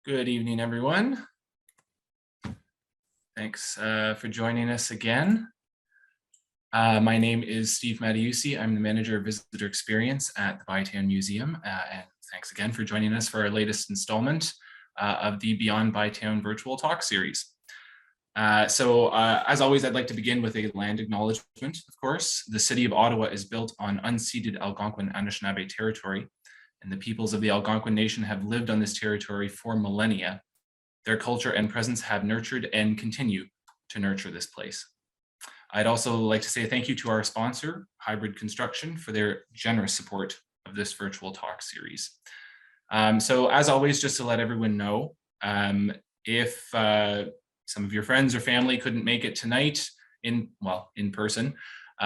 Good evening, everyone. Thanks for joining us again. My name is Steve Mattiusi. I'm the Manager of Visitor Experience at the BYTOWN Museum. And thanks again for joining us for our latest installment of the Beyond BYTOWN virtual talk series. As always, I'd like to begin with a land acknowledgement, of course. The city of Ottawa is built on unceded Algonquin Anishinàbe territory, and the peoples of the Algonquin Nation have lived on this territory for millennia. Their culture and presence have nurtured and continue to nurture this place. I'd also like to say thank you to our sponsor, Hybrid Construction, for their generous support of this virtual talk series. So as always, just to let everyone know, if some of your friends or family couldn't make it tonight in person,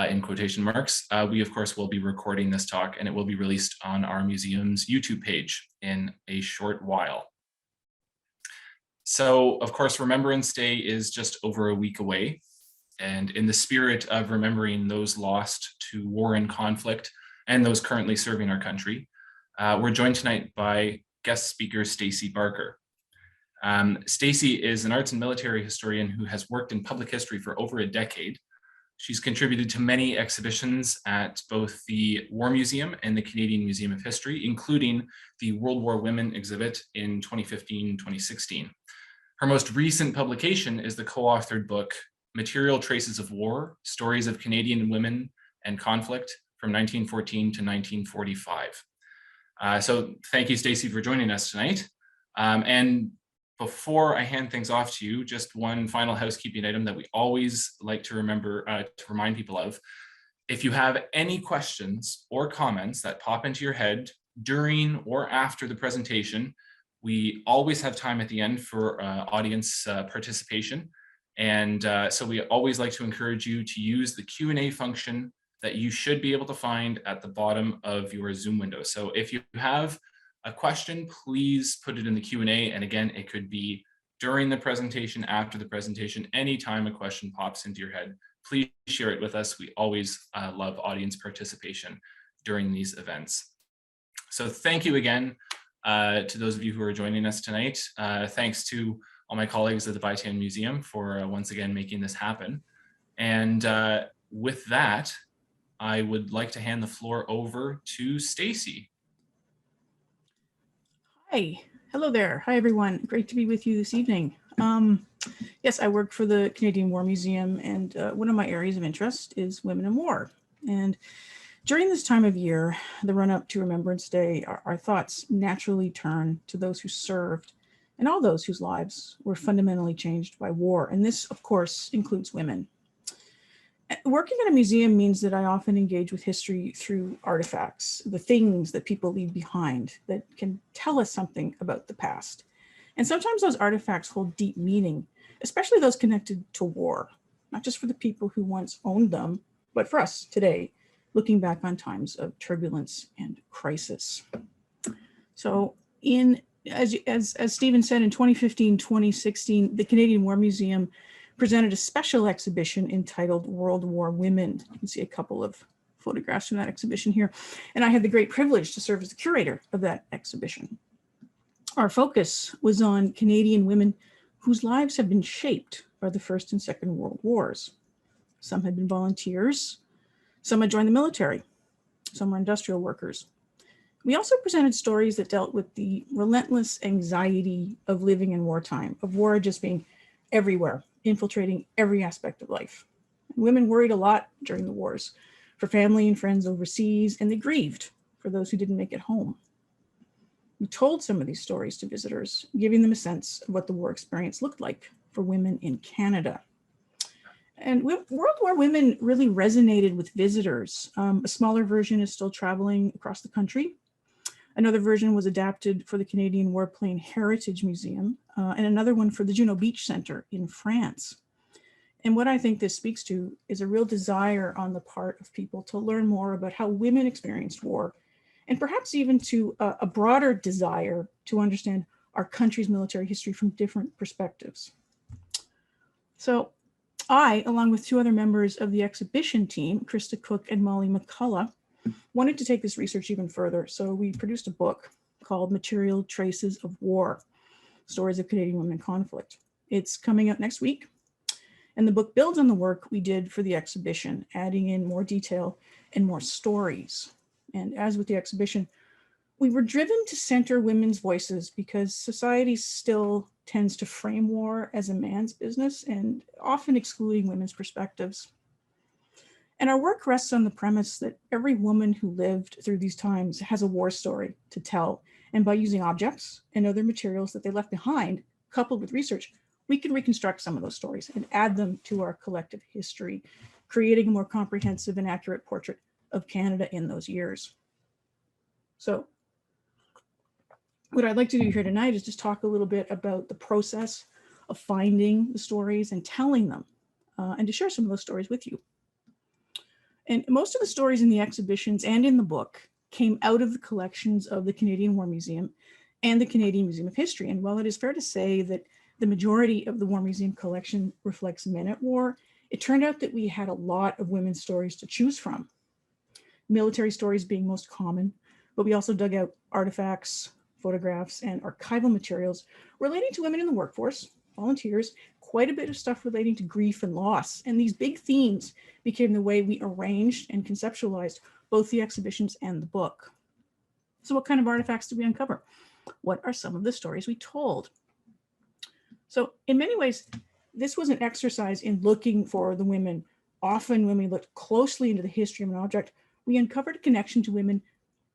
in quotation marks, we of course will be recording this talk and it will be released on our museum's YouTube page in a short while. So of course, Remembrance Day is just over a week away. And in the spirit of remembering those lost to war and conflict and those currently serving our country, we're joined tonight by guest speaker Stacey Barker. Stacey is an arts and military historian who has worked in public history for over a decade. She's contributed to many exhibitions at both the War Museum and the Canadian Museum of History, including the World War Women exhibit in 2015-2016. Her most recent publication is the co-authored book, Material Traces of War, Stories of Canadian Women and Conflict from 1914 to 1945. So thank you, Stacey, for joining us tonight. And before I hand things off to you, just one final housekeeping item that we always like to remember to remind people of. If you have any questions or comments that pop into your head during or after the presentation, we always have time at the end for audience participation. And so we always like to encourage you to use the Q&A function that you should be able to find at the bottom of your Zoom window. So if you have a question, please put it in the Q&A. And again, it could be during the presentation, after the presentation, anytime a question pops into your head, please share it with us. We always love audience participation during these events. So thank you again to those of you who are joining us tonight. Thanks to all my colleagues at the BYTOWN Museum for once again making this happen. And with that, I would like to hand the floor over to Stacey. Hi, hello there. Hi, everyone. Great to be with you this evening. Yes, I work for the Canadian War Museum, and one of my areas of interest is women in war. And during this time of year, the run-up to Remembrance Day, our thoughts naturally turn to those who served and all those whose lives were fundamentally changed by war. And this, of course, includes women. Working at a museum means that I often engage with history through artifacts, the things that people leave behind that can tell us something about the past. And sometimes those artifacts hold deep meaning, especially those connected to war, not just for the people who once owned them, but for us today, looking back on times of turbulence and crisis. So as Stephen said, in 2015-2016, the Canadian War Museum presented a special exhibition entitled World War Women. You can see a couple of photographs from that exhibition here. And I had the great privilege to serve as the curator of that exhibition. Our focus was on Canadian women whose lives have been shaped by the First and Second World Wars. Some had been volunteers, some had joined the military, some were industrial workers. We also presented stories that dealt with the relentless anxiety of living in wartime, of war just being everywhere, infiltrating every aspect of life. Women worried a lot during the wars for family and friends overseas, and they grieved for those who didn't make it home. We told some of these stories to visitors, giving them a sense of what the war experience looked like for women in Canada. And World War Women really resonated with visitors. A smaller version is still traveling across the country. Another version was adapted for the Canadian Warplane Heritage Museum, and another one for the Juno Beach Center in France. And what I think this speaks to is a real desire on the part of people to learn more about how women experienced war, and perhaps even to a broader desire to understand our country's military history from different perspectives. So I, along with two other members of the exhibition team, Krista Cook and Molly McCullough, wanted to take this research even further. So we produced a book called Material Traces of War, Stories of Canadian Women in Conflict. It's coming out next week. And the book builds on the work we did for the exhibition, adding in more detail and more stories. And as with the exhibition, we were driven to center women's voices because society still tends to frame war as a man's business and often excluding women's perspectives. And our work rests on the premise that every woman who lived through these times has a war story to tell. And by using objects and other materials that they left behind, coupled with research, we can reconstruct some of those stories and add them to our collective history, creating a more comprehensive and accurate portrait of Canada in those years. So what I'd like to do here tonight is just talk a little bit about the process of finding the stories and telling them, and to share some of those stories with you. And most of the stories in the exhibitions and in the book came out of the collections of the Canadian War Museum and the Canadian Museum of History. And while it is fair to say that the majority of the War Museum collection reflects men at war, it turned out that we had a lot of women's stories to choose from. Military stories being most common, but we also dug out artifacts, photographs, and archival materials relating to women in the workforce, volunteers, quite a bit of stuff relating to grief and loss. And these big themes became the way we arranged and conceptualized both the exhibitions and the book. So what kind of artifacts did we uncover? What are some of the stories we told? So in many ways, this was an exercise in looking for the women. Often when we looked closely into the history of an object, we uncovered a connection to women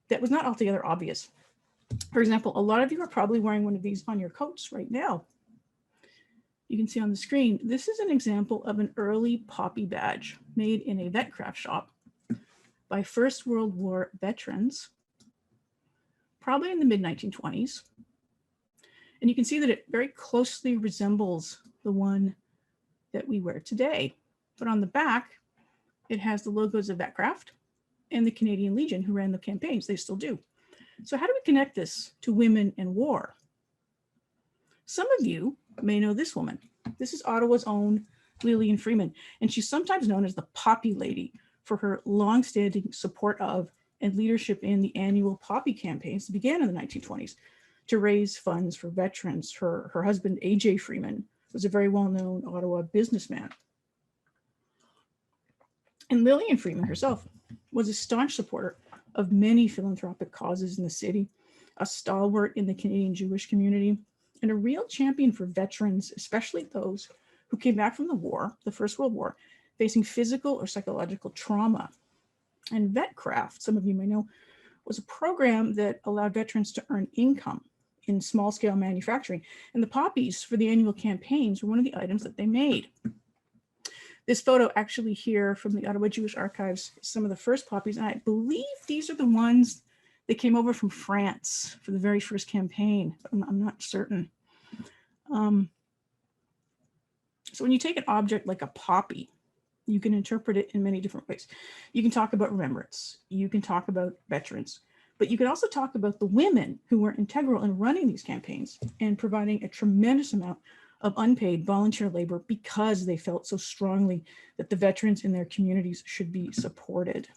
that was not altogether obvious. For example, a lot of you are probably wearing one of these on your coats right now. You can see on the screen, this is an example of an early poppy badge made in a vet craft shop by First World War veterans, probably in the mid-1920s. And you can see that it very closely resembles the one that we wear today. But on the back, it has the logos of Vetcraft and the Canadian Legion, who ran the campaigns. They still do. So how do we connect this to women and war? Some of you may know this woman. This is Ottawa's own Lillian Freeman, and she's sometimes known as the Poppy Lady for her longstanding support of and leadership in the annual Poppy campaigns that began in the 1920s to raise funds for veterans. Her husband, A.J. Freeman, was a very well-known Ottawa businessman. And Lillian Freeman herself was a staunch supporter of many philanthropic causes in the city, a stalwart in the Canadian Jewish community, and a real champion for veterans, especially those who came back from the war, the First World War, facing physical or psychological trauma. And Vetcraft, some of you may know, was a program that allowed veterans to earn income in small-scale manufacturing. And the poppies for the annual campaigns were one of the items that they made. This photo actually here from the Ottawa Jewish Archives is some of the first poppies, and I believe these are the ones that came over from France for the very first campaign. I'm not certain. So when you take an object like a poppy, you can interpret it in many different ways. You can talk about remembrance. You can talk about veterans, but you can also talk about the women who were integral in running these campaigns and providing a tremendous amount of unpaid volunteer labor because they felt so strongly that the veterans in their communities should be supported.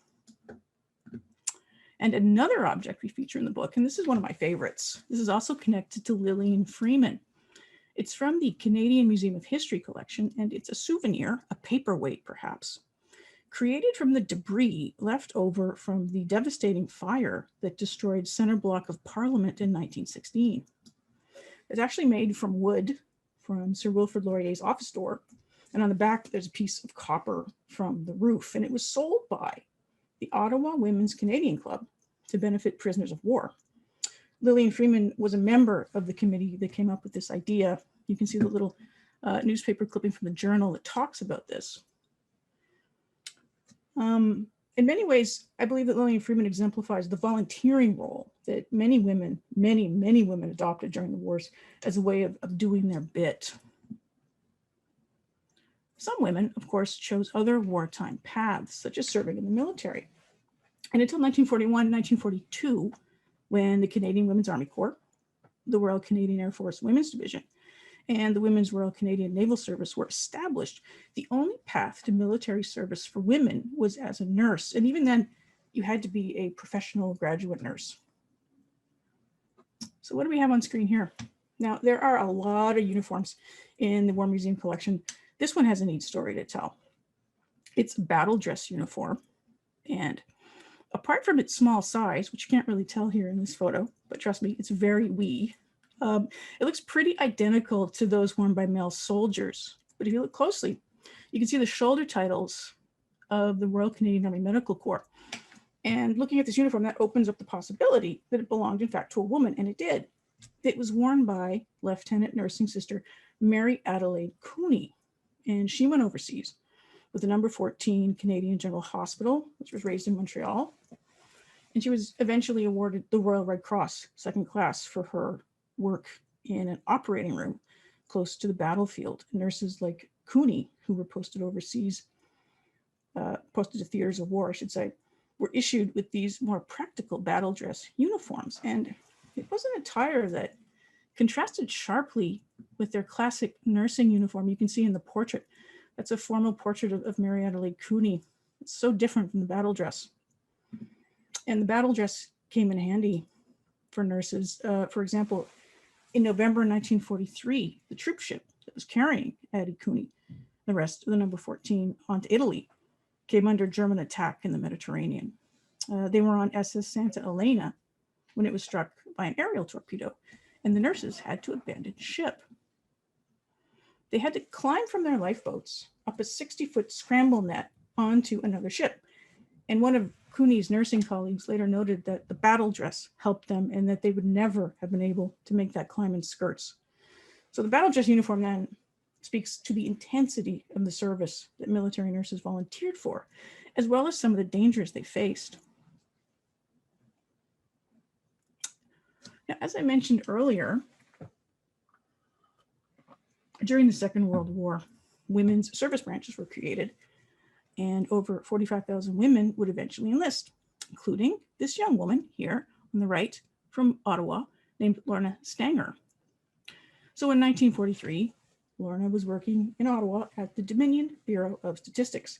And another object we feature in the book, and this is one of my favorites, this is also connected to Lillian Freeman. It's from the Canadian Museum of History collection, and it's a souvenir, a paperweight perhaps, created from the debris left over from the devastating fire that destroyed Centre Block of Parliament in 1916. It's actually made from wood from Sir Wilfrid Laurier's office door, and on the back there's a piece of copper from the roof, and it was sold by the Ottawa Women's Canadian Club to benefit prisoners of war. Lillian Freeman was a member of the committee that came up with this idea. You can see the little newspaper clipping from the Journal that talks about this. In many ways, I believe that Lillian Freeman exemplifies the volunteering role that many women, many women adopted during the wars as a way of doing their bit. Some women, of course, chose other wartime paths, such as serving in the military. And until 1941, 1942, when the Canadian Women's Army Corps, the Royal Canadian Air Force Women's Division, and the Women's Royal Canadian Naval Service were established, the only path to military service for women was as a nurse. And even then, you had to be a professional graduate nurse. So what do we have on screen here? Now, there are a lot of uniforms in the War Museum collection. This one has a neat story to tell. It's a battle dress uniform, and apart from its small size, which you can't really tell here in this photo, but trust me, it's very wee, it looks pretty identical to those worn by male soldiers. But if you look closely, you can see the shoulder titles of the Royal Canadian Army Medical Corps. And looking at this uniform, that opens up the possibility that it belonged, in fact, to a woman, and it did. It was worn by Lieutenant Nursing Sister Mary Adelaide Cooney, and she went overseas with the number 14 Canadian General Hospital, which was raised in Montreal. And she was eventually awarded the Royal Red Cross, second class, for her work in an operating room close to the battlefield. Nurses like Cooney, who were posted overseas, posted to theaters of war, I should say, were issued with these more practical battle dress uniforms. And it was an attire that contrasted sharply with their classic nursing uniform. You can see in the portrait, that's a formal portrait of Mary Adelaide Cooney. It's so different from the battle dress. And the battle dress came in handy for nurses. For example, in November 1943, the troop ship that was carrying Addie Cooney, the rest of the number 14, onto Italy, came under German attack in the Mediterranean. They were on SS Santa Elena when it was struck by an aerial torpedo, and the nurses had to abandon ship. They had to climb from their lifeboats up a 60-foot scramble net onto another ship. And one of Cooney's nursing colleagues later noted that the battle dress helped them and that they would never have been able to make that climb in skirts. So the battle dress uniform then speaks to the intensity of the service that military nurses volunteered for, as well as some of the dangers they faced. Now, as I mentioned earlier, during the Second World War, women's service branches were created, and over 45,000 women would eventually enlist, including this young woman here on the right from Ottawa named Lorna Stanger. So in 1943, Lorna was working in Ottawa at the Dominion Bureau of Statistics,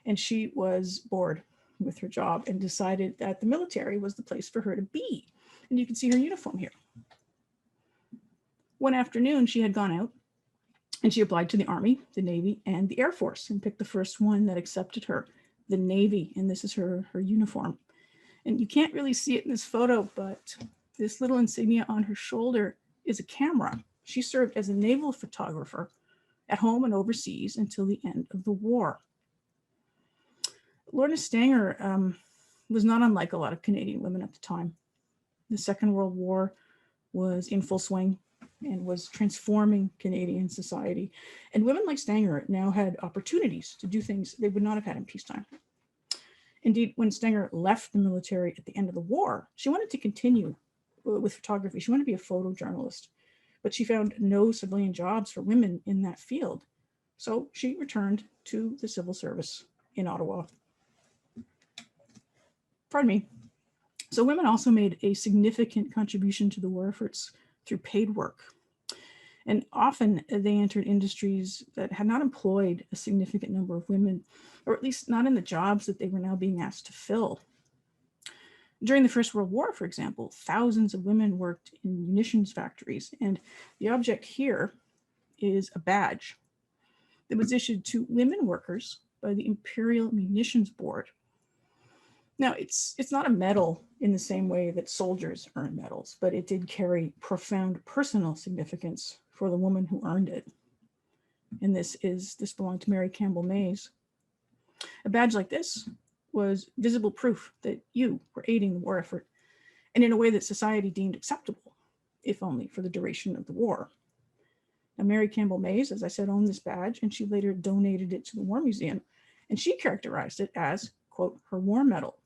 and she was bored with her job and decided that the military was the place for her to be. And you can see her uniform here. One afternoon, she had gone out and she applied to the Army, the Navy, and the Air Force and picked the first one that accepted her, the Navy. And this is her uniform. And you can't really see it in this photo, but this little insignia on her shoulder is a camera. She served as a naval photographer at home and overseas until the end of the war. Lorna Stanger was not unlike a lot of Canadian women at the time. The Second World War was in full swing and was transforming Canadian society. And women like Stanger now had opportunities to do things they would not have had in peacetime. Indeed, when Stanger left the military at the end of the war, she wanted to continue with photography. She wanted to be a photojournalist, but she found no civilian jobs for women in that field. So she returned to the civil service in Ottawa. Pardon me. So women also made a significant contribution to the war efforts through paid work. And often they entered industries that had not employed a significant number of women, or at least not in the jobs that they were now being asked to fill. During the First World War, for example, thousands of women worked in munitions factories, and the object here is a badge that was issued to women workers by the Imperial Munitions Board. Now, it's not a medal in the same way that soldiers earn medals, but it did carry profound personal significance for the woman who earned it. And this belonged to Mary Campbell Mays. A badge like this was visible proof that you were aiding the war effort, and in a way that society deemed acceptable, if only for the duration of the war. Now, Mary Campbell Mays, as I said, owned this badge, and she later donated it to the War Museum, and she characterized it as, quote, her war medal.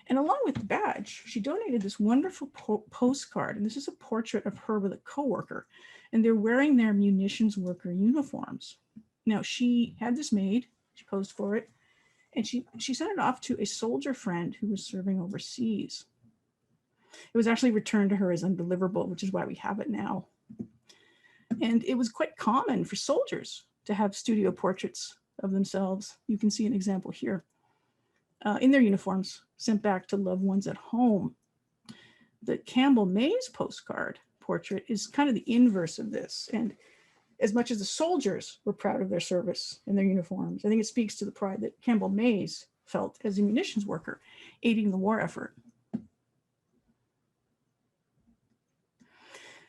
And along with the badge, she donated this wonderful postcard, and this is a portrait of her with a coworker, and they're wearing their munitions worker uniforms. Now, she had this made, she posed for it, and she sent it off to a soldier friend who was serving overseas. It was actually returned to her as undeliverable, which is why we have it now. And it was quite common for soldiers to have studio portraits of themselves. You can see an example here. In their uniforms, sent back to loved ones at home. The Campbell Mays postcard portrait is kind of the inverse of this. And as much as the soldiers were proud of their service and their uniforms, I think it speaks to the pride that Campbell Mays felt as a munitions worker aiding the war effort.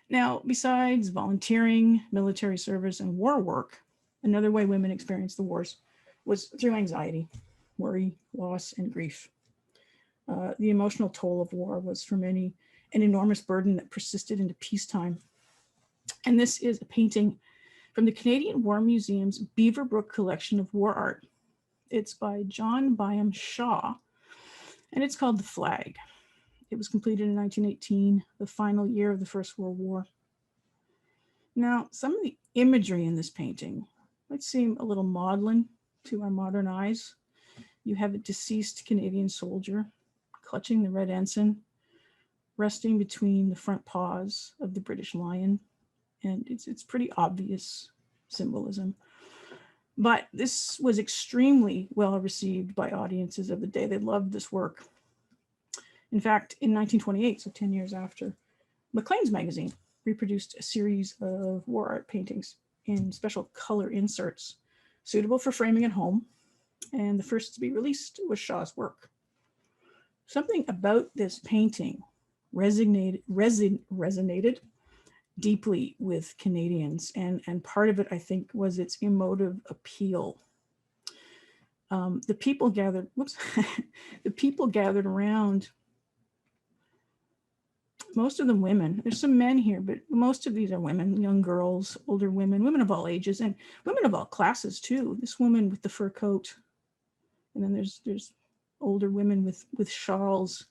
Now, besides volunteering, military service, and war work, another way women experienced the wars was through anxiety, worry, loss, and grief. The emotional toll of war was for many an enormous burden that persisted into peacetime. And this is a painting from the Canadian War Museum's Beaverbrook collection of war art. It's by John Byam Shaw, and it's called The Flag. It was completed in 1918, the final year of the First World War. Now, some of the imagery in this painting might seem a little maudlin to our modern eyes. You have a deceased Canadian soldier clutching the red ensign, resting between the front paws of the British lion. And it's pretty obvious symbolism. But this was extremely well received by audiences of the day. They loved this work. In fact, in 1928, so 10 years after, Maclean's magazine reproduced a series of war art paintings in special color inserts suitable for framing at home. And the first to be released was Shaw's work. Something about this painting resonated deeply with Canadians, and part of it, I think, was its emotive appeal. The people gathered around, most of them women. There's some men here, but most of these are women, young girls, older women, women of all ages, and women of all classes too. This woman with the fur coat, and then there's older women with shawls.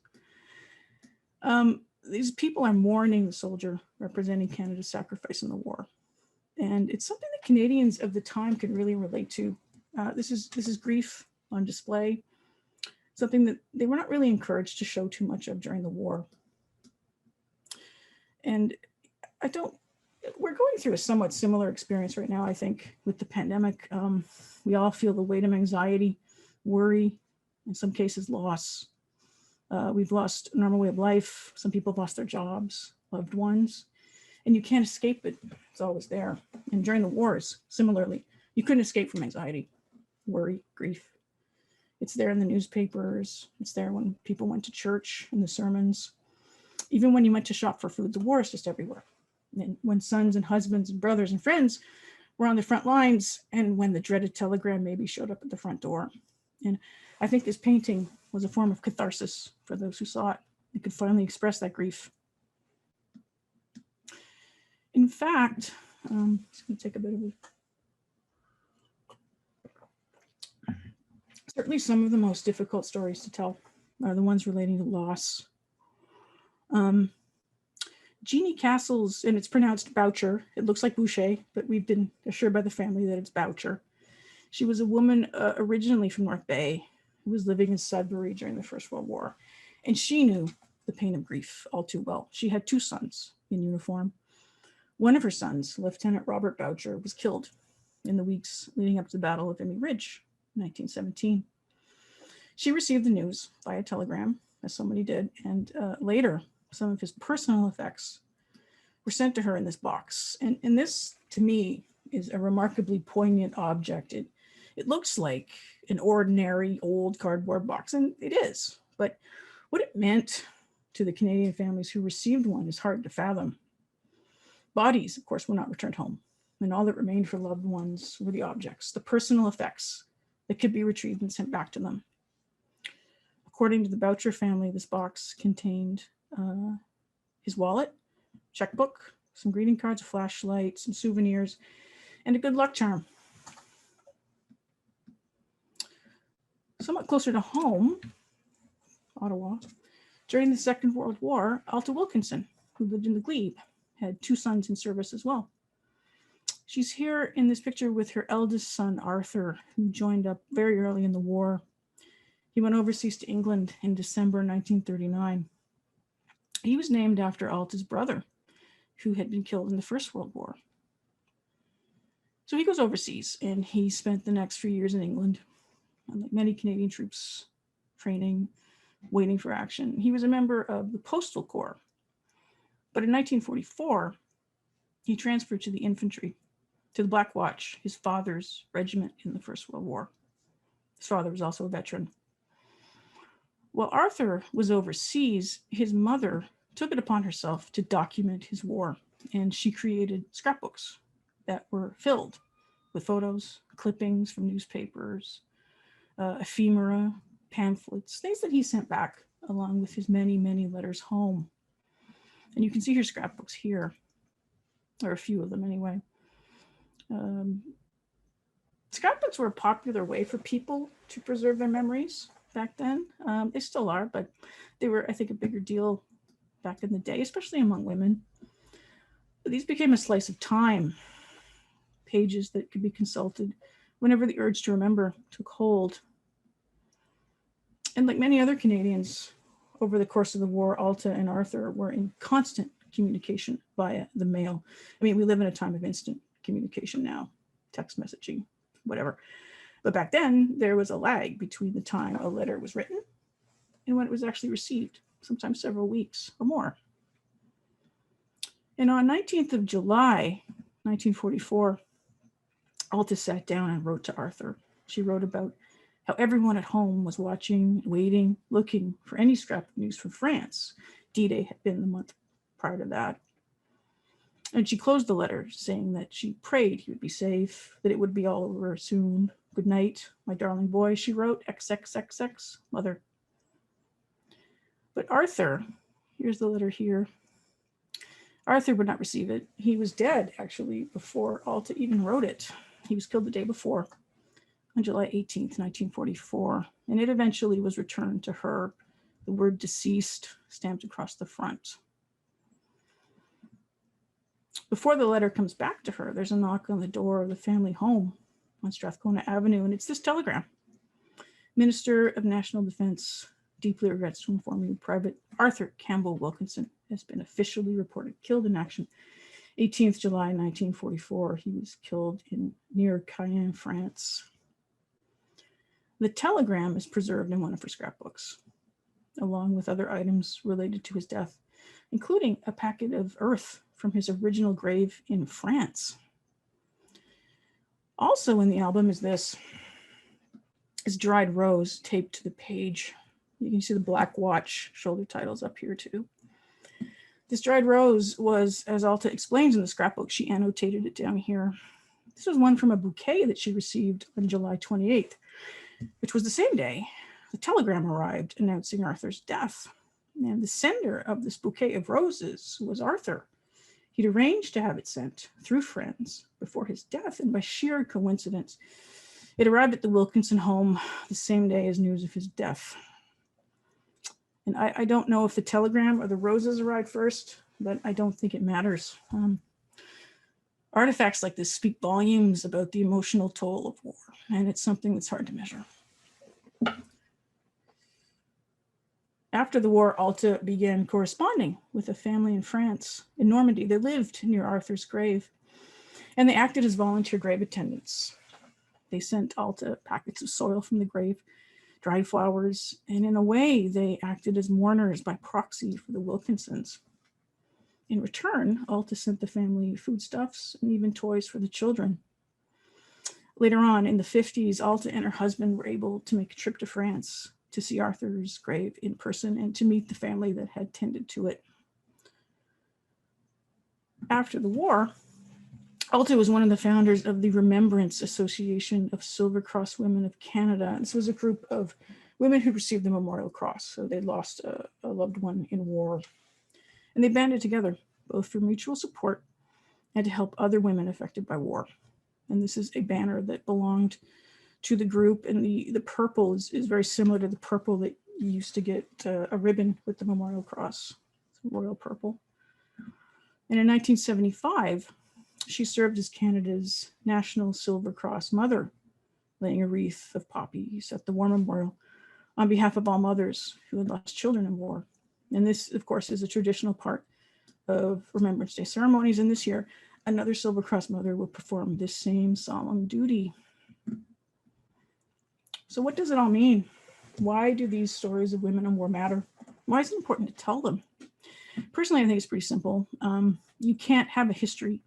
These people are mourning the soldier representing Canada's sacrifice in the war. And it's something that Canadians of the time could really relate to. This is grief on display, something that they were not really encouraged to show too much of during the war. And we're going through a somewhat similar experience right now, I think, with the pandemic. We all feel the weight of anxiety, worry, in some cases loss. We've lost a normal way of life. Some people have lost their jobs, loved ones, and you can't escape it. It's always there. And during the wars, similarly, you couldn't escape from anxiety, worry, grief. It's there in the newspapers. It's there when people went to church, in the sermons. Even when you went to shop for food, the war is just everywhere. And when sons and husbands and brothers and friends were on the front lines, and when the dreaded telegram maybe showed up at the front door. And I think this painting was a form of catharsis for those who saw it. They could finally express that grief. In fact, I'm just going to take a bit of certainly some of the most difficult stories to tell are the ones relating to loss. Genie Castles, and it's pronounced Boucher. It looks like Boucher, but we've been assured by the family that it's Boucher. She was a woman originally from North Bay who was living in Sudbury during the First World War. And she knew the pain of grief all too well. She had two sons in uniform. One of her sons, Lieutenant Robert Boucher, was killed in the weeks leading up to the Battle of Vimy Ridge in 1917. She received the news via telegram, as so many did, and later some of his personal effects were sent to her in this box. And this, to me, is a remarkably poignant object. It looks like an ordinary old cardboard box, and it is. But what it meant to the Canadian families who received one is hard to fathom. Bodies, of course, were not returned home, and all that remained for loved ones were the objects, the personal effects that could be retrieved and sent back to them. According to the Boucher family, this box contained his wallet, checkbook, some greeting cards, a flashlight, some souvenirs, and a good luck charm. Somewhat closer to home, Ottawa, during the Second World War, Alta Wilkinson, who lived in the Glebe, had two sons in service as well. She's here in this picture with her eldest son, Arthur, who joined up very early in the war. He went overseas to England in December 1939. He was named after Alta's brother, who had been killed in the First World War. So he goes overseas, and he spent the next few years in England, like many Canadian troops, training, waiting for action. He was a member of the Postal Corps. But in 1944, he transferred to the infantry, to the Black Watch, his father's regiment in the First World War. His father was also a veteran. While Arthur was overseas, his mother took it upon herself to document his war, and she created scrapbooks that were filled with photos, clippings from newspapers, ephemera, pamphlets, things that he sent back along with his many, many letters home. And you can see her scrapbooks here, or a few of them anyway. Scrapbooks were a popular way for people to preserve their memories back then. They still are, but they were, I think, a bigger deal back in the day, especially among women. But these became a slice of time, pages that could be consulted whenever the urge to remember took hold. And like many other Canadians, over the course of the war, Alta and Arthur were in constant communication via the mail. I mean, we live in a time of instant communication now, text messaging, whatever. But back then, there was a lag between the time a letter was written and when it was actually received, sometimes several weeks or more. And on 19th of July, 1944, Alta sat down and wrote to Arthur. She wrote about how everyone at home was watching, waiting, looking for any scrap of news from France. D-Day had been the month prior to that. And she closed the letter saying that she prayed he would be safe, that it would be all over soon. Good night, my darling boy, she wrote, XXXX, mother. But Arthur, here's the letter here. Arthur would not receive it. He was dead, actually, before Alta even wrote it. He was killed the day before, on July 18th, 1944, and it eventually was returned to her, the word deceased stamped across the front. Before the letter comes back to her, there's a knock on the door of the family home on Strathcona Avenue, and it's this telegram. Minister of National Defense deeply regrets to inform you, Private Arthur Campbell Wilkinson has been officially reported killed in action. 18th July 1944, he was killed near Caen, France. The telegram is preserved in one of her scrapbooks, along with other items related to his death, including a packet of earth from his original grave in France. Also in the album is this dried rose taped to the page. You can see the Black Watch shoulder titles up here too. This dried rose was, as Alta explains in the scrapbook, she annotated it down here. This was one from a bouquet that she received on July 28th, which was the same day the telegram arrived announcing Arthur's death. And the sender of this bouquet of roses was Arthur. He'd arranged to have it sent through friends before his death, and by sheer coincidence, it arrived at the Wilkinson home the same day as news of his death. And I don't know if the telegram or the roses arrived first, but I don't think it matters. Artifacts like this speak volumes about the emotional toll of war, and it's something that's hard to measure. After the war, Alta began corresponding with a family in France, in Normandy. They lived near Arthur's grave, and they acted as volunteer grave attendants. They sent Alta packets of soil from the grave, dried flowers, and in a way, they acted as mourners by proxy for the Wilkinsons. In return, Alta sent the family foodstuffs and even toys for the children. Later on, in the 50s, Alta and her husband were able to make a trip to France to see Arthur's grave in person and to meet the family that had tended to it. After the war, Alta was one of the founders of the Remembrance Association of Silver Cross Women of Canada. This was a group of women who received the Memorial Cross, so they lost a loved one in war. And they banded together, both for mutual support and to help other women affected by war. And this is a banner that belonged to the group, and the purple is very similar to the purple that you used to get a ribbon with the Memorial Cross, royal purple. And in 1975, she served as Canada's National Silver Cross Mother, laying a wreath of poppies at the War Memorial on behalf of all mothers who had lost children in war. And this, of course, is a traditional part of Remembrance Day ceremonies. And this year, another Silver Cross Mother will perform this same solemn duty. So what does it all mean? Why do these stories of women in war matter? Why is it important to tell them? Personally, I think it's pretty simple. You can't have a history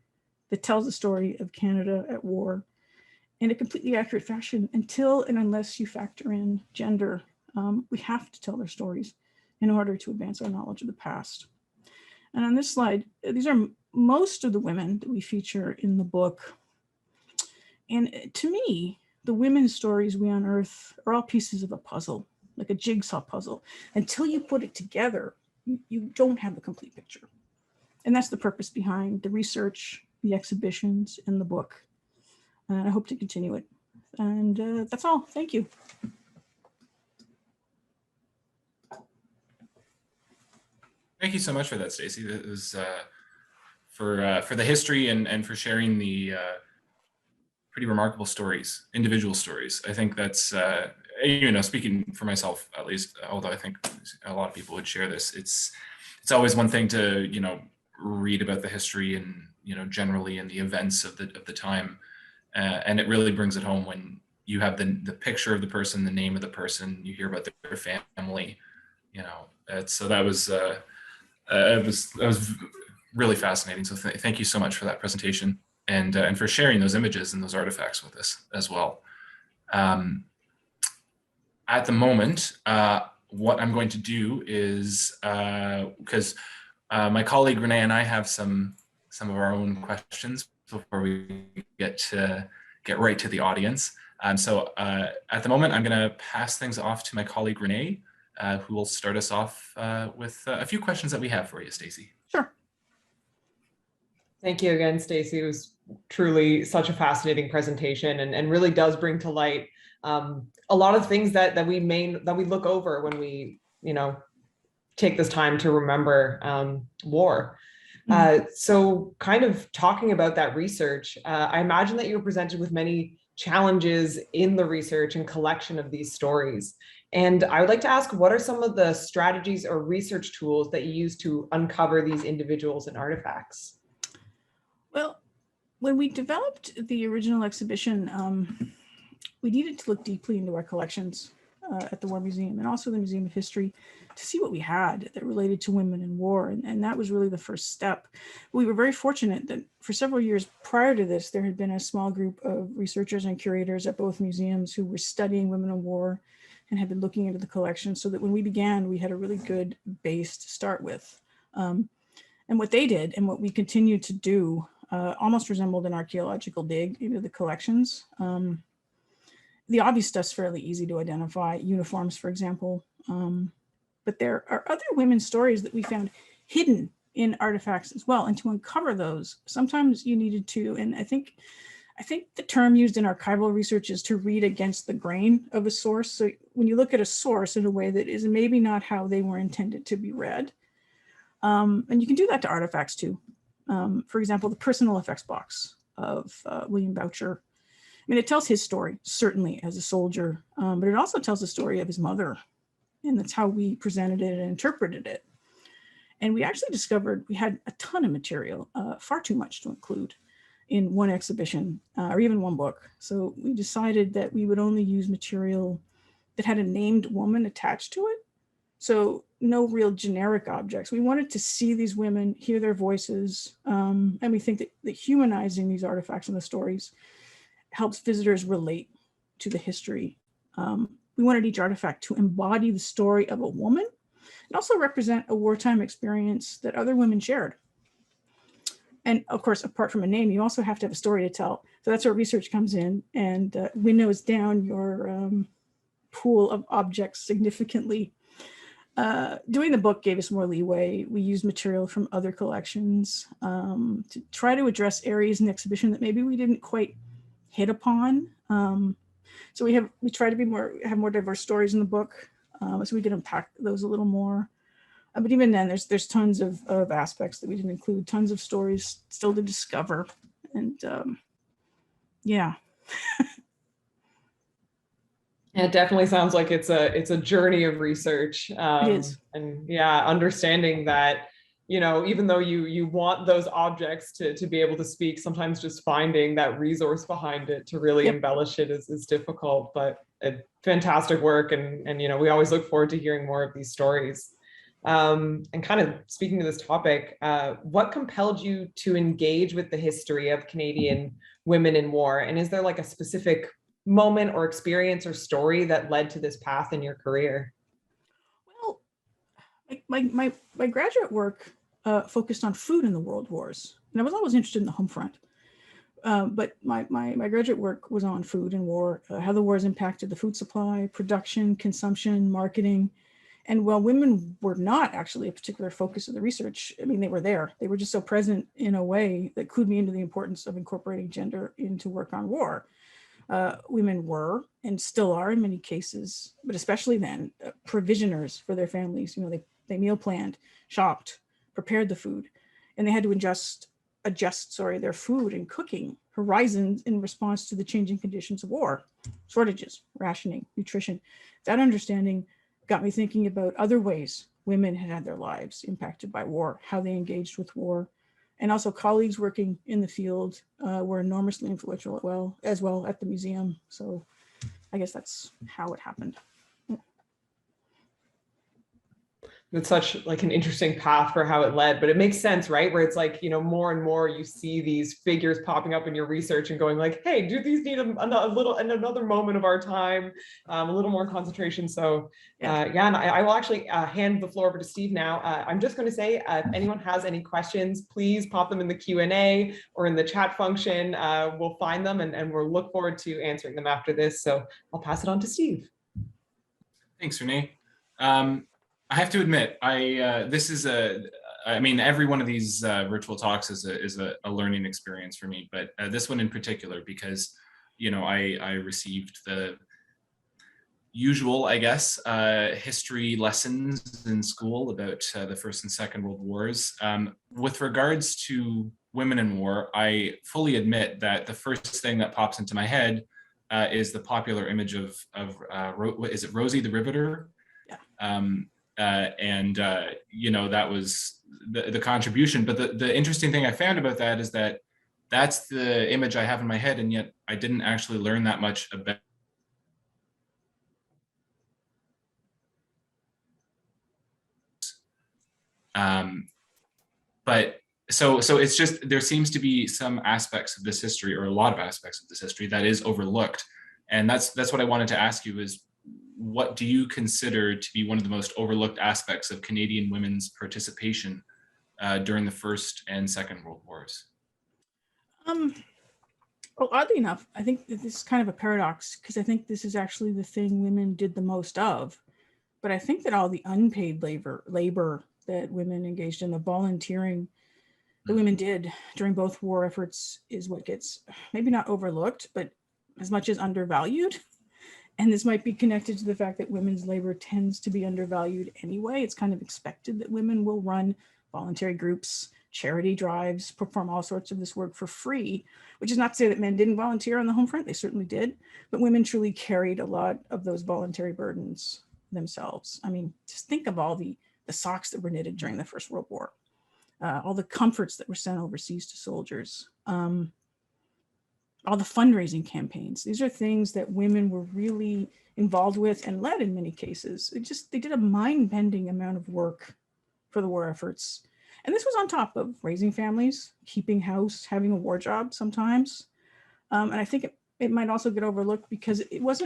that tells the story of Canada at war in a completely accurate fashion until and unless you factor in gender. We have to tell their stories in order to advance our knowledge of the past. And on this slide, these are most of the women that we feature in the book. And to me, the women's stories we unearth are all pieces of a puzzle, like a jigsaw puzzle. Until you put it together, you don't have a complete picture. And that's the purpose behind the research, the exhibitions, and the book. And I hope to continue it. And that's all. Thank you. Thank you so much for that, Stacey. That was for the history and for sharing the pretty remarkable stories, individual stories. I think that's, speaking for myself at least, although I think a lot of people would share this, it's always one thing to, read about the history and, generally in the events of the time. And it really brings it home when you have the picture of the person, the name of the person, you hear about their family, so that was really fascinating. So thank you so much for that presentation and for sharing those images and those artifacts with us as well. At the moment, what I'm going to do is, because my colleague Renee and I have some of our own questions before we get right to the audience. So at the moment, I'm going to pass things off to my colleague Renee, who will start us off with a few questions that we have for you, Stacey. Sure. Thank you again, Stacey. It was truly such a fascinating presentation and really does bring to light a lot of things that we look over when we, take this time to remember war. So kind of talking about that research, I imagine that you were presented with many challenges in the research and collection of these stories. And I would like to ask, what are some of the strategies or research tools that you use to uncover these individuals and artifacts? Well, when we developed the original exhibition, we needed to look deeply into our collections at the War Museum and also the Museum of History to see what we had that related to women in war. And that was really the first step. We were very fortunate that for several years prior to this, there had been a small group of researchers and curators at both museums who were studying women in war and had been looking into the collection, so that when we began, we had a really good base to start with. And what they did and what we continue to do almost resembled an archaeological dig into the collections. The obvious stuff's fairly easy to identify, uniforms, for example. But there are other women's stories that we found hidden in artifacts as well. And to uncover those, sometimes you needed to, and I think the term used in archival research is to read against the grain of a source. So when you look at a source in a way that is maybe not how they were intended to be read, and you can do that to artifacts too. For example, the personal effects box of William Boucher. I mean, it tells his story, certainly as a soldier, but it also tells the story of his mother. And that's how we presented it and interpreted it. And we actually discovered we had a ton of material, far too much to include in one exhibition or even one book. So we decided that we would only use material that had a named woman attached to it. So no real generic objects. We wanted to see these women, hear their voices, and we think that humanizing these artifacts and the stories helps visitors relate to the history. We wanted each artifact to embody the story of a woman and also represent a wartime experience that other women shared. And of course, apart from a name, you also have to have a story to tell. So that's where research comes in and winnows down your pool of objects significantly. Doing the book gave us more leeway. We used material from other collections to try to address areas in the exhibition that maybe we didn't quite hit upon. So we try to have more diverse stories in the book, so we can unpack those a little more. But even then, there's tons of aspects that we didn't include, tons of stories still to discover, and yeah. Yeah, it definitely sounds like it's a journey of research. It is. And yeah, understanding that, even though you want those objects to be able to speak, sometimes just finding that resource behind it to really embellish it is difficult, but fantastic work. And we always look forward to hearing more of these stories. And kind of speaking to this topic, what compelled you to engage with the history of Canadian women in war? And is there like a specific moment or experience or story that led to this path in your career? Well, my graduate work focused on food in the world wars, and I was always interested in the home front. But my graduate work was on food and war, how the wars impacted the food supply, production, consumption, marketing. And while women were not actually a particular focus of the research, I mean, they were there. They were just so present in a way that clued me into the importance of incorporating gender into work on war. Women were, and still are in many cases, but especially then, provisioners for their families. You know, they meal planned, shopped, prepared the food, and they had to adjust their food and cooking horizons in response to the changing conditions of war, shortages, rationing, nutrition. That understanding got me thinking about other ways women had their lives impacted by war, how they engaged with war. And also colleagues working in the field were enormously influential as well at the museum. So I guess that's how it happened. It's such like an interesting path for how it led, but it makes sense, right? Where it's like, you know, more and more you see these figures popping up in your research and going like, hey, do these need another moment of our time, a little more concentration. So yeah, and I will actually hand the floor over to Steve now. I'm just going to say, if anyone has any questions, please pop them in the Q&A or in the chat function. We'll find them and we'll look forward to answering them after this. So I'll pass it on to Steve. Thanks, Renee. I have to admit, I mean, every one of these virtual talks is a learning experience for me, but this one in particular, because, you know, I received the usual, I guess, history lessons in school about the First and Second World Wars. With regards to women in war, I fully admit that the first thing that pops into my head is the popular image of is it Rosie the Riveter? Yeah. You know, that was the contribution. But the interesting thing I found about that is that that's the image I have in my head, and yet I didn't actually learn that much about. But so it's just, there seems to be some aspects of this history, or a lot of aspects of this history, that is overlooked. And that's what I wanted to ask you is, what do you consider to be one of the most overlooked aspects of Canadian women's participation during the First and Second World Wars? Well, oddly enough, I think this is kind of a paradox, because I think this is actually the thing women did the most of. But I think that all the unpaid labor that women engaged in, the volunteering that women did during both war efforts, is what gets maybe not overlooked, but as much as undervalued. And this might be connected to the fact that women's labor tends to be undervalued anyway. It's kind of expected that women will run voluntary groups, charity drives, perform all sorts of this work for free, which is not to say that men didn't volunteer on the home front. They certainly did, but women truly carried a lot of those voluntary burdens themselves. I mean, just think of all the socks that were knitted during the First World War, all the comforts that were sent overseas to soldiers, all the fundraising campaigns. These are things that women were really involved with and led in many cases. They did a mind-bending amount of work for the war efforts. And this was on top of raising families, keeping house, having a war job sometimes. And I think it might also get overlooked because it was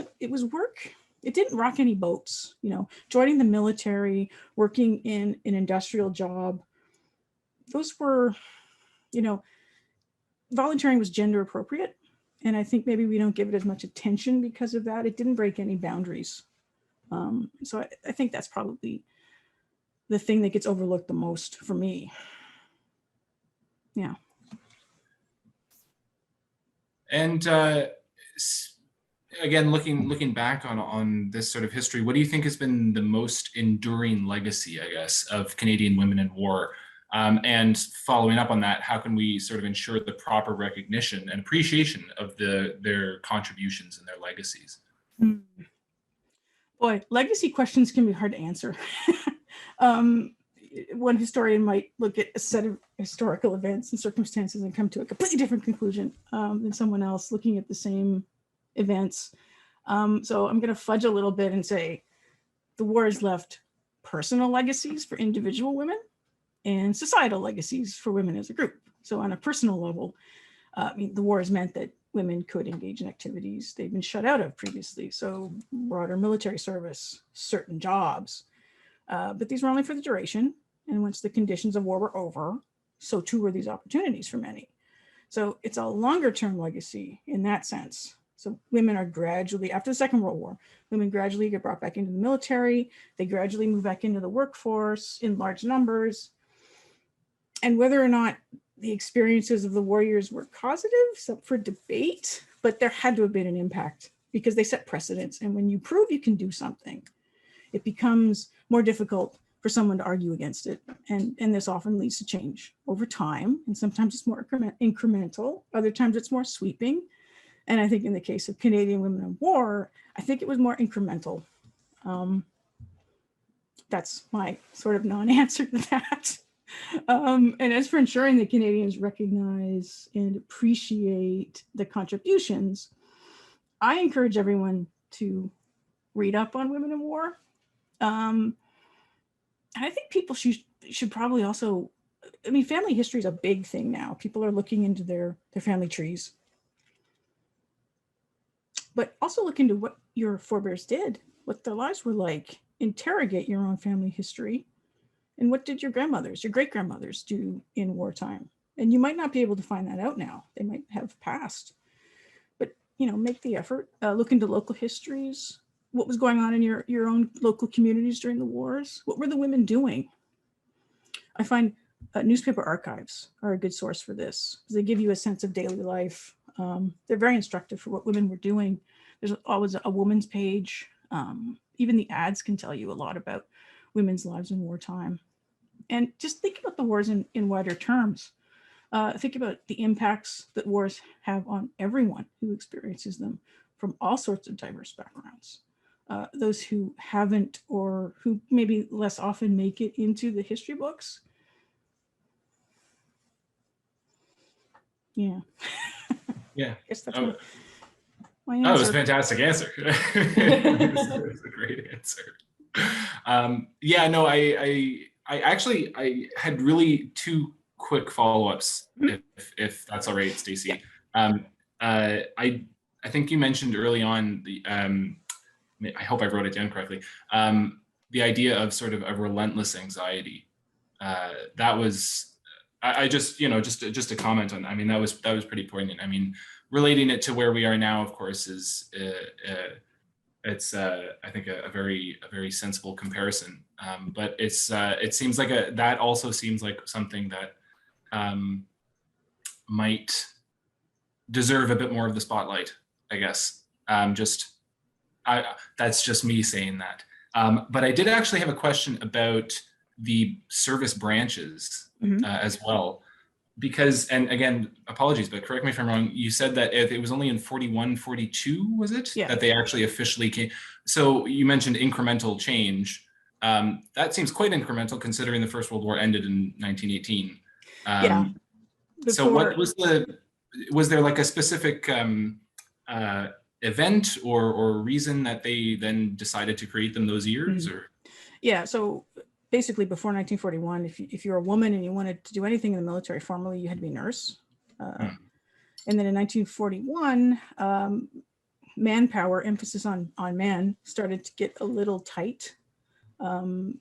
work. It didn't rock any boats, you know, joining the military, working in an industrial job. Those were, you know, volunteering was gender appropriate. And I think maybe we don't give it as much attention because of that. It didn't break any boundaries. So I think that's probably the thing that gets overlooked the most for me. Yeah. And again, looking back on this sort of history, what do you think has been the most enduring legacy, I guess, of Canadian women in war? And following up on that, how can we sort of ensure the proper recognition and appreciation of their contributions and their legacies? Boy, legacy questions can be hard to answer. One historian might look at a set of historical events and circumstances and come to a completely different conclusion than someone else looking at the same events. So I'm going to fudge a little bit and say the war has left personal legacies for individual women and societal legacies for women as a group. So on a personal level, I mean, the war has meant that women could engage in activities they've been shut out of previously. So broader military service, certain jobs, but these were only for the duration. And once the conditions of war were over, so too were these opportunities for many. So it's a longer term legacy in that sense. So women are gradually, after the Second World War, women gradually get brought back into the military. They gradually move back into the workforce in large numbers. And whether or not the experiences of the warriors were causative, is up for debate, but there had to have been an impact because they set precedents. And when you prove you can do something, it becomes more difficult for someone to argue against it. And this often leads to change over time. And sometimes it's more incremental. Other times it's more sweeping. And I think in the case of Canadian Women in War, I think it was more incremental. That's my sort of non-answer to that. And as for ensuring that Canadians recognize and appreciate the contributions, I encourage everyone to read up on women in war. I think people should probably also, I mean, family history is a big thing now. People are looking into their family trees. But also look into what your forebears did, what their lives were like. Interrogate your own family history. And what did your grandmothers, your great-grandmothers do in wartime? And you might not be able to find that out now. They might have passed. But, you know, make the effort. Look into local histories. What was going on in your own local communities during the wars? What were the women doing? I find newspaper archives are a good source for this because they give you a sense of daily life. They're very instructive for what women were doing. There's always a woman's page. Even the ads can tell you a lot about women's lives in wartime. And just think about the wars in wider terms. Think about the impacts that wars have on everyone who experiences them from all sorts of diverse backgrounds. Those who haven't or who maybe less often make it into the history books. Yeah. Yeah. I guess that's my Oh, it was a answer. fantastic answer. It was a great answer. Yeah, no, I had really two quick follow-ups, if that's all right, Stacey. I think you mentioned early on the I hope I wrote it down correctly. The idea of sort of a relentless anxiety. That was, I just, you know, just a comment on. I mean, that was pretty poignant. I mean, relating it to where we are now, of course, is it's I think a very sensible comparison. But it seems like that also seems like something that might deserve a bit more of the spotlight, I guess. That's just me saying that. But I did actually have a question about the service branches as well, because, and again, apologies, but correct me if I'm wrong, you said that it was only in 41, 42, was it? Yeah. That they actually officially came. So you mentioned incremental change. That seems quite incremental considering the First World War ended in 1918. Yeah. So what was there like a specific event or reason that they then decided to create them those years? Or yeah, so basically before 1941, if you're a woman and you wanted to do anything in the military formally, you had to be a nurse. And then in 1941, manpower, emphasis on men, started to get a little tight. All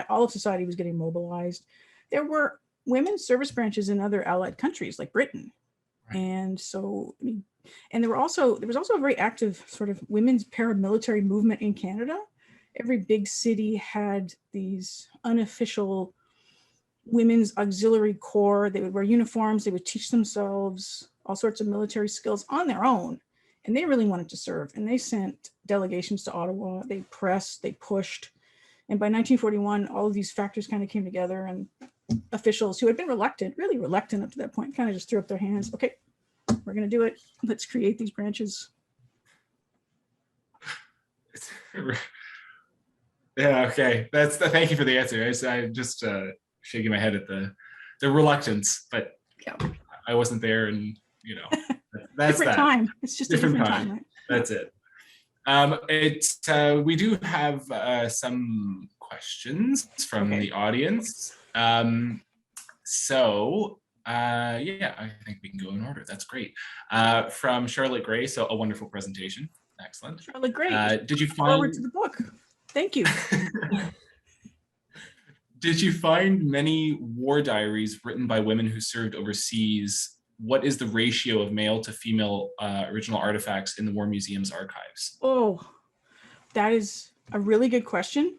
of society was getting mobilized. There were women's service branches in other allied countries like Britain. Right. And so, I mean, and there was also a very active sort of women's paramilitary movement in Canada. Every big city had these unofficial women's auxiliary corps. They would wear uniforms. They would teach themselves all sorts of military skills on their own. And they really wanted to serve. And they sent delegations to Ottawa. They pressed, they pushed. And by 1941, all of these factors kind of came together, and officials who had been really reluctant up to that point, kind of just threw up their hands. Okay, we're going to do it. Let's create these branches. Yeah, okay. Thank you for the answer. I just shaking my head at the reluctance, but yeah. I wasn't there, and you know, that's different time. It's just different a different time. Right? That's it. We do have some questions from Okay. the audience. Yeah, I think we can go in order. That's great. From Charlotte Gray, so a wonderful presentation. Excellent. Charlotte, great. Did you Forward to find the book. Thank you. Did you find many war diaries written by women who served overseas? What is the ratio of male to female original artifacts in the War Museum's archives? Oh, that is a really good question.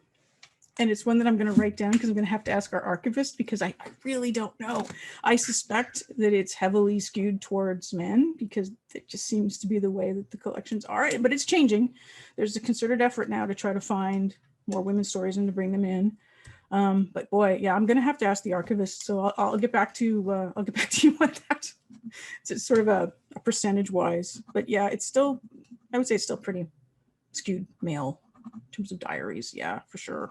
And it's one that I'm going to write down because I'm going to have to ask our archivist because I really don't know. I suspect that it's heavily skewed towards men because it just seems to be the way that the collections are, but it's changing. There's a concerted effort now to try to find more women's stories and to bring them in. But boy, yeah, I'm going to have to ask the archivist. So I'll get back to you on that. It's sort of a percentage wise, but yeah, it's still, I would say it's still pretty skewed male in terms of diaries. Yeah, for sure.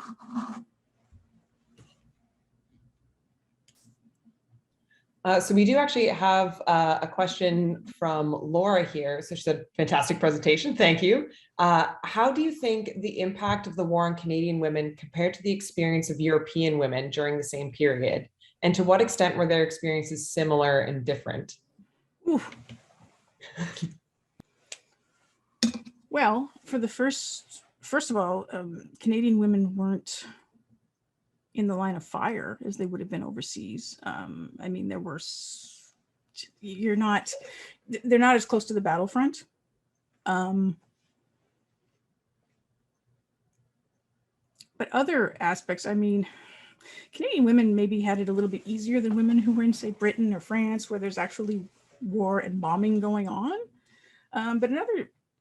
So we do actually have a question from Laura here. So she said, fantastic presentation, thank you. How do you think the impact of the war on Canadian women compared to the experience of European women during the same period? And to what extent were their experiences similar and different? Ooh. Well, for the first of all, Canadian women weren't in the line of fire as they would have been overseas. I mean, they're not as close to the battlefront. But other aspects, I mean, Canadian women maybe had it a little bit easier than women who were in, say, Britain or France, where there's actually war and bombing going on. But in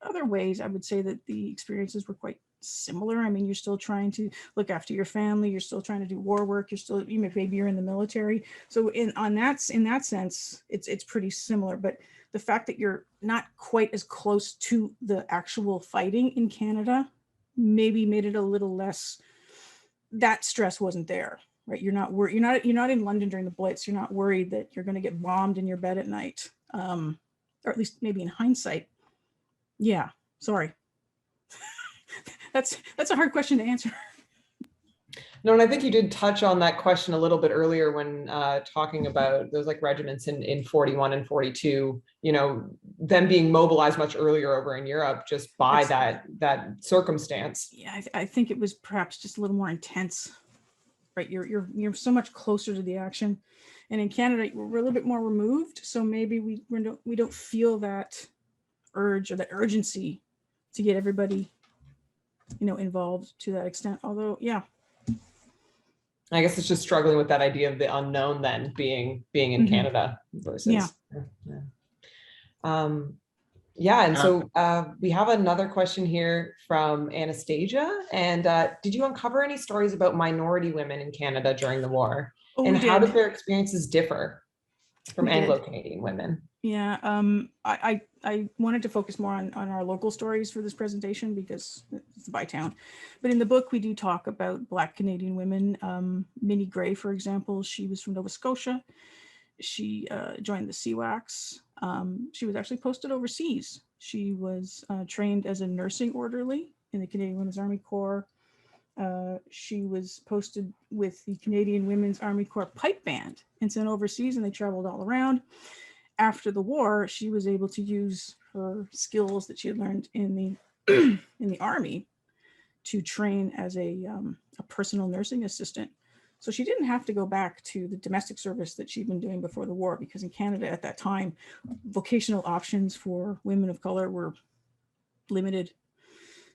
other ways, I would say that the experiences were quite similar. I mean, you're still trying to look after your family. You're still trying to do war work. Maybe you're in the military. So in that sense, it's pretty similar. But the fact that you're not quite as close to the actual fighting in Canada maybe made it a little less. That stress wasn't there, right? You're not in London during the Blitz. You're not worried that you're going to get bombed in your bed at night, or at least maybe in hindsight. Yeah, sorry. That's a hard question to answer. No, and I think you did touch on that question a little bit earlier when talking about those like regiments in 41 and 42, you know, them being mobilized much earlier over in Europe just by that circumstance. Yeah, I think it was perhaps just a little more intense, right? You're so much closer to the action, and in Canada we're a little bit more removed, so maybe we don't feel that urge or that urgency to get everybody, you know, involved to that extent. Although, yeah, I guess it's just struggling with that idea of the unknown then being in Canada versus and so we have another question here from Anastasia. And did you uncover any stories about minority women in Canada during the war? And how did their experiences differ from Anglo-Canadian women? Yeah, I wanted to focus more on our local stories for this presentation because it's the BYTOWN. But in the book, we do talk about Black Canadian women. Minnie Gray, for example, she was from Nova Scotia. She joined the CWAX. She was actually posted overseas. She was trained as a nursing orderly in the Canadian Women's Army Corps. She was posted with the Canadian Women's Army Corps pipe band and sent overseas, and they traveled all around. After the war, she was able to use her skills that she had learned in the in the Army to train as a personal nursing assistant. So she didn't have to go back to the domestic service that she'd been doing before the war, because in Canada at that time, vocational options for women of color were limited.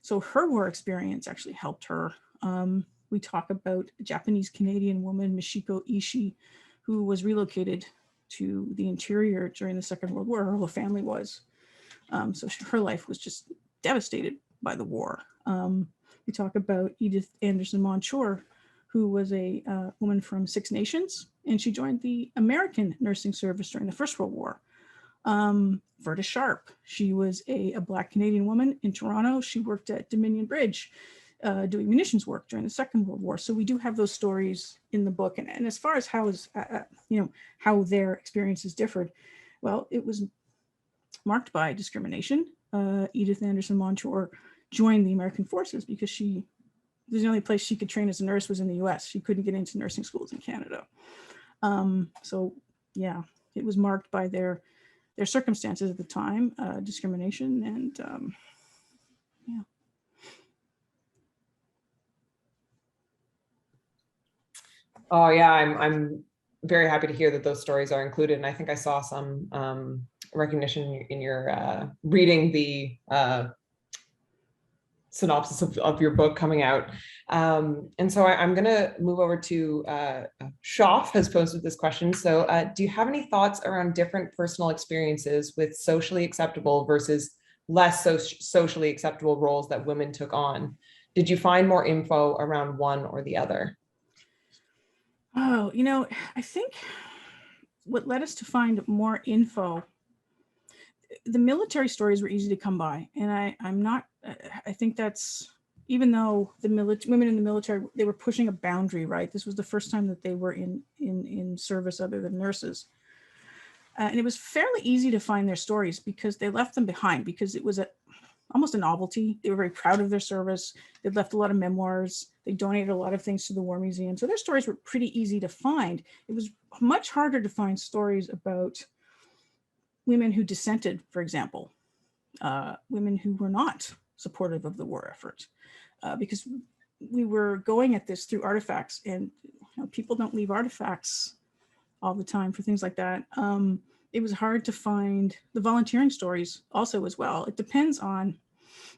So her war experience actually helped her. We talk about a Japanese Canadian woman, Michiko Ishii, who was relocated to the interior during the Second World War. Her whole family was. So her life was just devastated by the war. We talk about Edith Anderson Montour, who was a woman from Six Nations, and she joined the American nursing service during the First World War. Verda Sharp, she was a Black Canadian woman in Toronto. She worked at Dominion Bridge doing munitions work during the Second World War. So we do have those stories in the book. And as far as how their experiences differed, well, it was marked by discrimination. Edith Anderson Montour joined the American forces because she the only place she could train as a nurse was in the US. She couldn't get into nursing schools in Canada. So yeah, it was marked by their circumstances at the time, discrimination, and yeah. Oh yeah, I'm very happy to hear that those stories are included, and I think I saw some recognition in your reading the synopsis of your book coming out. And so I'm going to move over to Shoff has posted this question. So do you have any thoughts around different personal experiences with socially acceptable versus less socially acceptable roles that women took on? Did you find more info around one or the other? Oh, you know, I think what led us to find more info, the military stories were easy to come by. And I think that's, even though the women in the military, they were pushing a boundary, right? This was the first time that they were in service other than nurses. And it was fairly easy to find their stories because they left them behind, because it was almost a novelty. They were very proud of their service. They'd left a lot of memoirs. They donated a lot of things to the War Museum. So their stories were pretty easy to find. It was much harder to find stories about women who dissented, for example, women who were not supportive of the war effort, because we were going at this through artifacts, and people don't leave artifacts all the time for things like that. It was hard to find the volunteering stories also as well. It depends on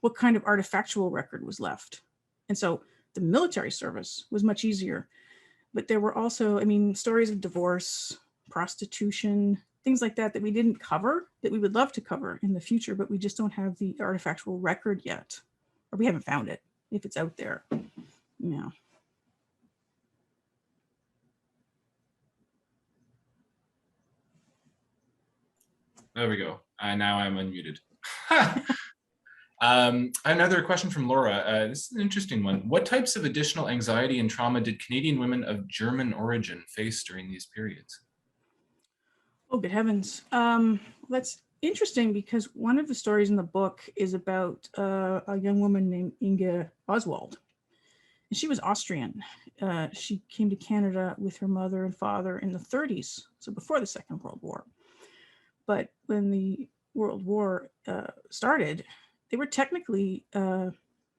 what kind of artifactual record was left. And so the military service was much easier, but there were also, stories of divorce, prostitution, things like that we didn't cover, that we would love to cover in the future, but we just don't have the artifactual record yet, or we haven't found it, if it's out there. Yeah. There we go. Now I'm unmuted. Another question from Laura. This is an interesting one. What types of additional anxiety and trauma did Canadian women of German origin face during these periods? Oh, good heavens. That's interesting, because one of the stories in the book is about a young woman named Inga Oswald. And she was Austrian. She came to Canada with her mother and father in the 30s, so before the Second World War. But when the World War started, they were technically, they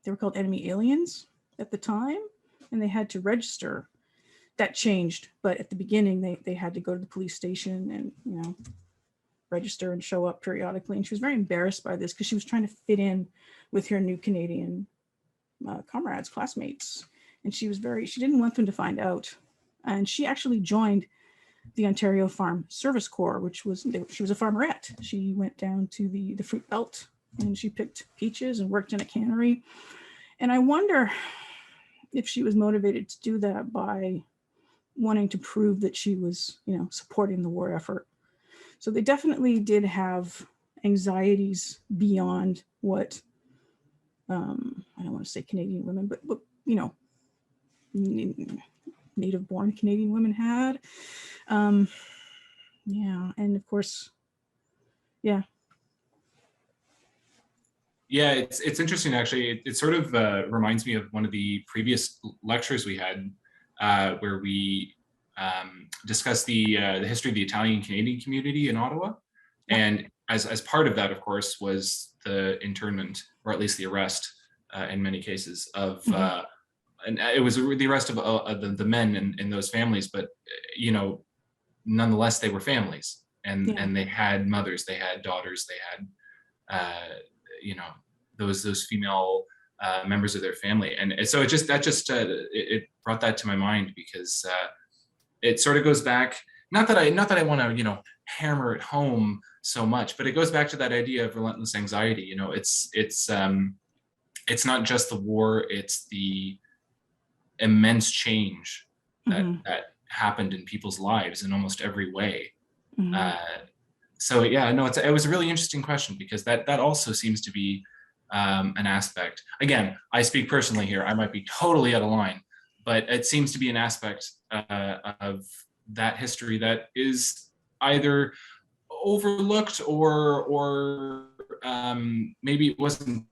were called enemy aliens at the time, and they had to register. That changed, but at the beginning, they had to go to the police station and, register and show up periodically. And she was very embarrassed by this, because she was trying to fit in with her new Canadian comrades, classmates. And she didn't want them to find out. And she actually joined the Ontario Farm Service Corps, she was a farmerette. She went down to the fruit belt, and she picked peaches and worked in a cannery. And I wonder if she was motivated to do that by wanting to prove that she was, supporting the war effort. So they definitely did have anxieties beyond what, I don't want to say Canadian women, but native-born Canadian women had. Yeah, and of course, yeah. Yeah, it's interesting, actually. It sort of reminds me of one of the previous lectures we had, where we discussed the history of the Italian Canadian community in Ottawa. And as part of that, of course, was the internment, or at least the arrest in many cases of, and it was the arrest of the men in those families, but, nonetheless, they were families, and they had mothers, they had daughters, they had, those female members of their family. And so it brought that to my mind, because it sort of goes back, not that I want to, hammer it home so much, but it goes back to that idea of relentless anxiety. It's not just the war, it's the immense change that happened in people's lives in almost every way. So yeah, no, it was a really interesting question, because that also seems to be an aspect. Again, I speak personally here, I might be totally out of line, but it seems to be an aspect of that history that is either overlooked or maybe it wasn't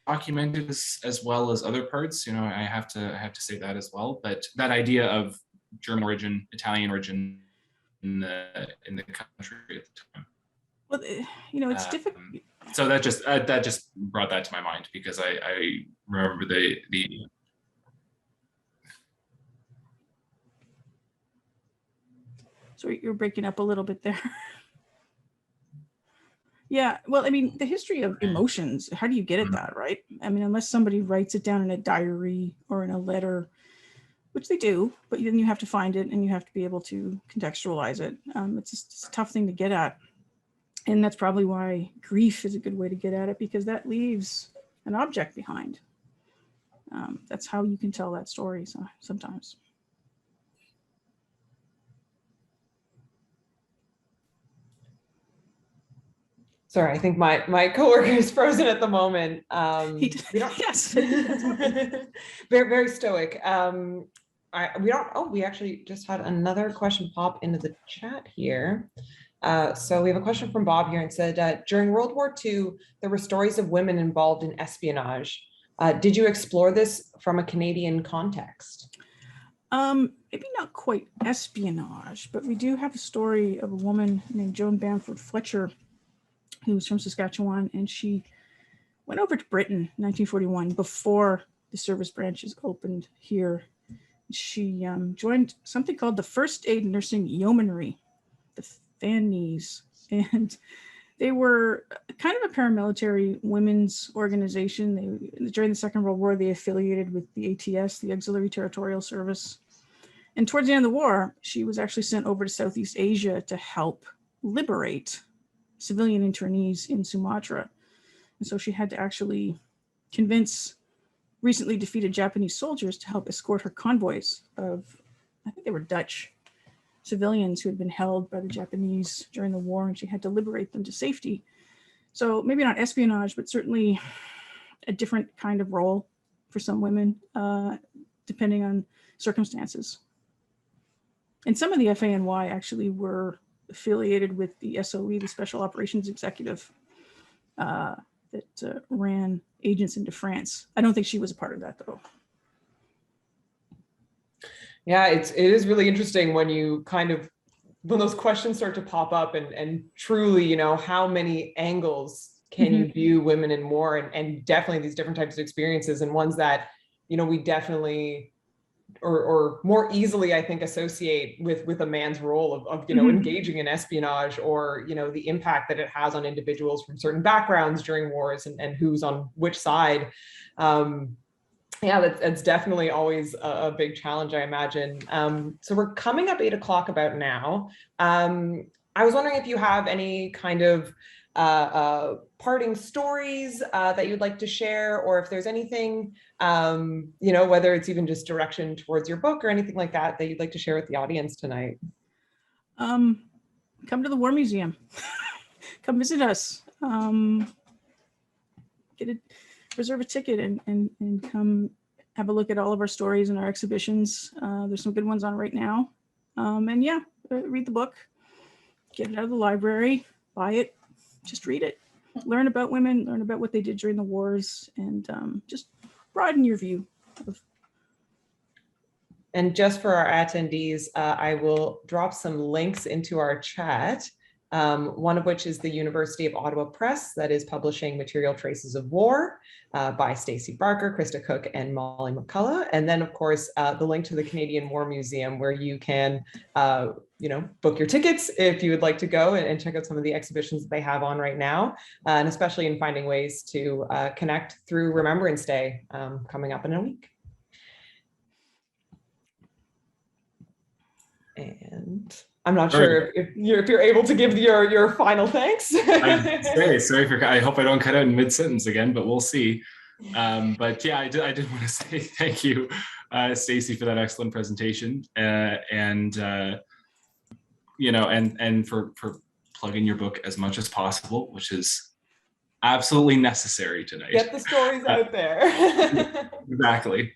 documented as well as other parts. I have to say that as well. But that idea of German origin, Italian origin in the country at the time. Well, it's difficult. So that just brought that to my mind, because I remember the. So you're breaking up a little bit there. Yeah, well, I mean, the history of emotions, how do you get at that, right? I mean, unless somebody writes it down in a diary or in a letter, which they do, but then you have to find it and you have to be able to contextualize it. It's a tough thing to get at. And that's probably why grief is a good way to get at it, because that leaves an object behind. That's how you can tell that story sometimes. Sorry, I think my coworker is frozen at the moment. We don't, yes. very, very stoic. We actually just had another question pop into the chat here. So we have a question from Bob here, and said, during World War II, there were stories of women involved in espionage. Did you explore this from a Canadian context? Maybe not quite espionage, but we do have a story of a woman named Joan Bamford Fletcher, who was from Saskatchewan, and she went over to Britain in 1941 before the service branches opened here. She joined something called the First Aid Nursing Yeomanry, the Fannies, and they were kind of a paramilitary women's organization. During the Second World War, they affiliated with the ATS, the Auxiliary Territorial Service. And towards the end of the war, she was actually sent over to Southeast Asia to help liberate civilian internees in Sumatra. And so she had to actually convince recently defeated Japanese soldiers to help escort her convoys of, I think they were Dutch civilians who had been held by the Japanese during the war, and she had to liberate them to safety. So maybe not espionage, but certainly a different kind of role for some women, depending on circumstances. And some of the FANY actually were affiliated with the SOE, the Special Operations Executive, that ran agents into France. I don't think she was a part of that, though. Yeah, it is really interesting when you when those questions start to pop up, and truly, how many angles can you view women in war, and definitely these different types of experiences, and ones that, we definitely or more easily, I think, associate with a man's role of engaging in espionage, or, the impact that it has on individuals from certain backgrounds during wars, and who's on which side. Yeah, that's definitely always a big challenge, I imagine. So we're coming up 8 o'clock about now. I was wondering if you have any kind of parting stories that you'd like to share, or if there's anything, whether it's even just direction towards your book or anything like that you'd like to share with the audience tonight. Come to the War Museum. Come visit us. Reserve a ticket and come have a look at all of our stories and our exhibitions. There's some good ones on right now. And yeah, read the book, get it out of the library, buy it, just read it. Learn about women, learn about what they did during the wars, and just broaden your view. And just for our attendees, I will drop some links into our chat. One of which is the University of Ottawa Press, that is publishing Material Traces of War by Stacey Barker, Krista Cook, and Molly McCullough. And then, of course, the link to the Canadian War Museum, where you can, book your tickets if you would like to go and check out some of the exhibitions that they have on right now, and especially in finding ways to connect through Remembrance Day coming up in a week. And I'm not sure if you're able to give your final thanks. I hope I don't cut out in mid-sentence again, but we'll see. But yeah, I did want to say thank you, Stacey, for that excellent presentation, and for plugging your book as much as possible, which is absolutely necessary tonight. Get the stories out there. Exactly.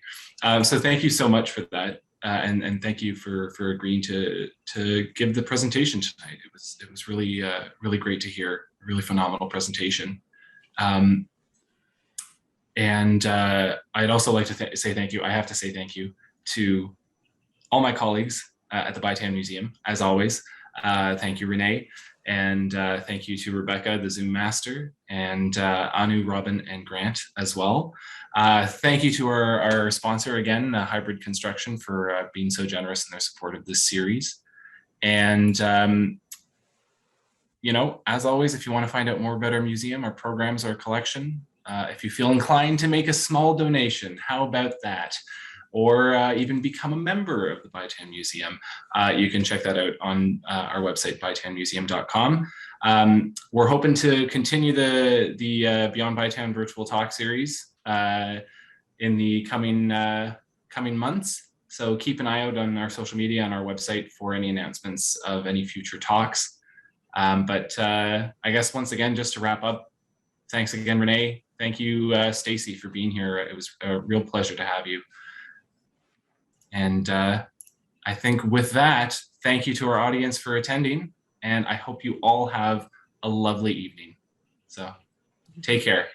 So thank you so much for that. And thank you for agreeing to give the presentation tonight. It was really really great to hear. A really phenomenal presentation. And I'd also like to say thank you. I have to say thank you to all my colleagues at the BYTOWN Museum, as always. Thank you, Renee. And thank you to Rebecca, the Zoom master, and Anu, Robin, and Grant as well. Thank you to our sponsor again, Hybrid Construction, for being so generous in their support of this series. And you know, as always, if you want to find out more about our museum, our programs, our collection, if you feel inclined to make a small donation, how about that? Or even become a member of the BYTOWN Museum, you can check that out on our website, bytownmuseum.com. We're hoping to continue the Beyond BYTOWN virtual talk series in the coming months. So keep an eye out on our social media and our website for any announcements of any future talks. But I guess once again, just to wrap up, thanks again, Renee. Thank you, Stacey, for being here. It was a real pleasure to have you. And I think with that, thank you to our audience for attending, and I hope you all have a lovely evening. So take care.